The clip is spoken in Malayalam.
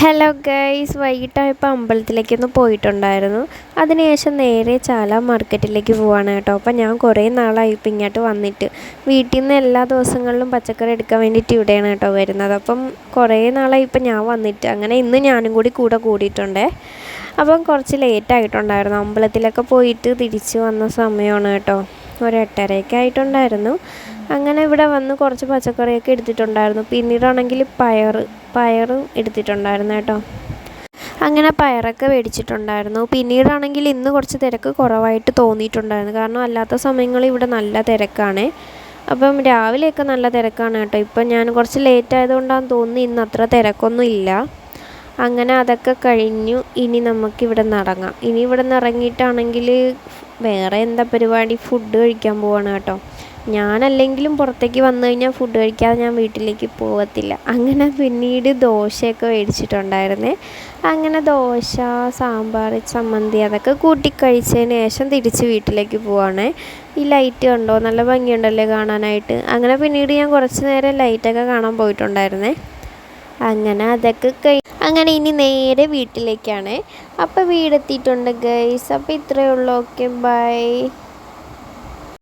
ഹലോ ഗൈസ്, വൈകിട്ടായപ്പോൾ അമ്പലത്തിലേക്കൊന്ന് പോയിട്ടുണ്ടായിരുന്നു. അതിനുശേഷം നേരെ ചാല മാർക്കറ്റിലേക്ക് പോവാണ് കേട്ടോ. അപ്പം ഞാൻ കുറേ നാളായി ഇപ്പം ഇങ്ങോട്ട് വന്നിട്ട് വീട്ടിൽ നിന്ന് എല്ലാ ദിവസങ്ങളിലും പച്ചക്കറി എടുക്കാൻ വേണ്ടിയിട്ട് ഇവിടെയാണ് കേട്ടോ വരുന്നത്. അപ്പം കുറേ നാളായി ഇപ്പം ഞാൻ വന്നിട്ട്, അങ്ങനെ ഇന്ന് ഞാനും കൂടെ കൂടിയിട്ടുണ്ടേ. അപ്പം കുറച്ച് ലേറ്റായിട്ടുണ്ടായിരുന്നു. അമ്പലത്തിലൊക്കെ പോയിട്ട് തിരിച്ച് വന്ന സമയമാണ് കേട്ടോ. ഒരു 8:30 ആയിട്ടുണ്ടായിരുന്നു. അങ്ങനെ ഇവിടെ വന്ന് കുറച്ച് പച്ചക്കറിയൊക്കെ എടുത്തിട്ടുണ്ടായിരുന്നു. പിന്നീടാണെങ്കിൽ പയറും എടുത്തിട്ടുണ്ടായിരുന്നു കേട്ടോ. അങ്ങനെ പയറൊക്കെ മേടിച്ചിട്ടുണ്ടായിരുന്നു. പിന്നീടാണെങ്കിൽ ഇന്ന് കുറച്ച് തിരക്ക് കുറവായിട്ട് തോന്നിയിട്ടുണ്ടായിരുന്നു. കാരണം അല്ലാത്ത സമയങ്ങളിൽ ഇവിടെ നല്ല തിരക്കാണ്. അപ്പം രാവിലെയൊക്കെ നല്ല തിരക്കാണ് കേട്ടോ. ഇപ്പം ഞാൻ കുറച്ച് ലേറ്റ് ആയതുകൊണ്ടാണെന്ന് തോന്നുന്നു ഇന്ന് അത്ര തിരക്കൊന്നും ഇല്ല. അങ്ങനെ അതൊക്കെ കഴിഞ്ഞു. ഇനി നമുക്കിവിടെ നിന്ന് ഇറങ്ങാം. ഇനി ഇവിടെ നിന്ന് ഇറങ്ങിയിട്ടാണെങ്കിൽ വേറെ എന്താ പരിപാടി, ഫുഡ് കഴിക്കാൻ പോവാണ് കേട്ടോ. ഞാനല്ലെങ്കിലും പുറത്തേക്ക് വന്നു കഴിഞ്ഞാൽ ഫുഡ് കഴിക്കാതെ ഞാൻ വീട്ടിലേക്ക് പോകത്തില്ല. അങ്ങനെ പിന്നീട് ദോശയൊക്കെ മേടിച്ചിട്ടുണ്ടായിരുന്നേ. അങ്ങനെ ദോശ, സാമ്പാർ, ചമ്മന്തി അതൊക്കെ കൂട്ടി കഴിച്ചതിന് ശേഷം തിരിച്ച് വീട്ടിലേക്ക് പോവാണേ. ഈ ലൈറ്റ് കണ്ടോ, നല്ല ഭംഗിയുണ്ടല്ലേ കാണാനായിട്ട്. അങ്ങനെ പിന്നീട് ഞാൻ കുറച്ച് നേരം ലൈറ്റൊക്കെ കാണാൻ പോയിട്ടുണ്ടായിരുന്നേ. അങ്ങനെ അതൊക്കെ അങ്ങനെ ഇനി നേരെ വീട്ടിലേക്കാണ്. അപ്പോൾ വീടെത്തിയിട്ടുണ്ട് ഗൈസ്. അപ്പോൾ ഇത്രയേ ഉള്ളൂ. Okay, by.